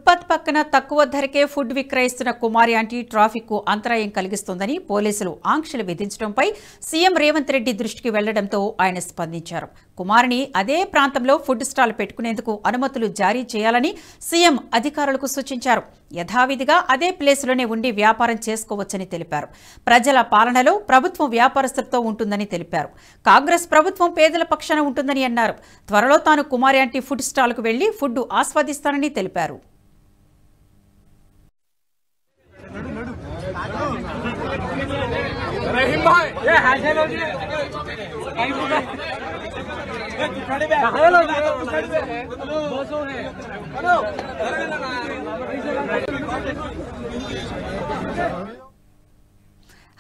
Footpath పక్కన తక్కువ ధరకే ఫుడ్ విక్రయిస్తున్న కుమారి ఆంటీ ట్రాఫిక్ కు అంతరాయం కలిగిస్తోందని పోలీసులు ఆంక్షలు విధించడంపై సీఎం రేవంత్ రెడ్డి దృష్టికి వెళ్లడంతో ఆయన స్పందించారు. కుమారిని అదే ప్రాంతంలో ఫుడ్ స్టాల్ పెట్టుకునేందుకు అనుమతులు జారీ చేయాలని సీఎం అధికారులకు సూచించారు. యథావిధిగా అదే ప్లేస్లోనే ఉండి వ్యాపారం చేసుకోవచ్చని తెలిపారు. ప్రజల పాలనలో ప్రభుత్వం వ్యాపారస్తులతో ఉంటుందని తెలిపారు. కాంగ్రెస్ ప్రభుత్వం పేదల పక్షాన ఉంటుందని అన్నారు. త్వరలో తాను కుమారి ఆంటీ ఫుడ్ స్టాల్కు వెళ్లి ఫుడ్ ఆస్వాదిస్తానని తెలిపారు.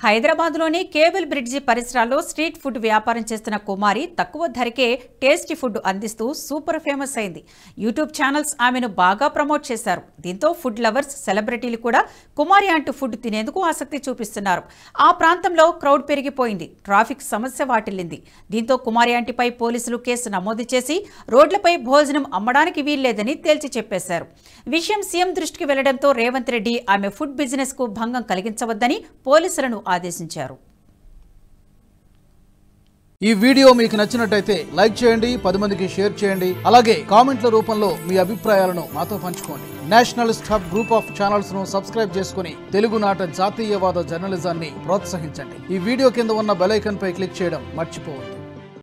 హైదరాబాద్లోని కేబుల్ బ్రిడ్జి పరిసరాల్లో స్ట్రీట్ ఫుడ్ వ్యాపారం చేస్తున్న కుమారి తక్కువ ధరకే టేస్టీ ఫుడ్ అందిస్తూ సూపర్ ఫేమస్ అయింది. యూట్యూబ్ ఛానల్స్ ఆమెను బాగా ప్రమోట్ చేశారు. దీంతో ఫుడ్ లవర్స్, సెలబ్రిటీలు కూడా కుమారి ఆంటీ ఫుడ్ తినేందుకు ఆసక్తి చూపిస్తున్నారు. ఆ ప్రాంతంలో క్రౌడ్ పెరిగిపోయింది. ట్రాఫిక్ సమస్య వాటిల్లింది. దీంతో కుమారి ఆంటీపై పోలీసులు కేసు నమోదు చేసి రోడ్లపై భోజనం అమ్మడానికి వీల్లేదని తేల్చి చెప్పేశారు. విషయం సీఎం దృష్టికి వెళ్లడంతో రేవంత్ రెడ్డి ఆమె ఫుడ్ బిజినెస్ కు భంగం కలిగించవద్దని పోలీసులను ఆదేశించారు. ఈ వీడియో మీకు నచ్చినట్టయితే లైక్ చేయండి, 10 మందికి షేర్ చేయండి. అలాగే కామెంట్ల రూపంలో మీ అభిప్రాయాలను మాతో పంచుకోండి. Nationalist hub group of channels ను సబ్స్క్రైబ్ చేసుకుని తెలుగునాట జాతీయవాద జర్నలిజాన్ని ప్రోత్సహించండి. ఈ వీడియో కింద ఉన్న బెల్ ఐకాన్ పై క్లిక్ చేయడం మర్చిపోవద్దు.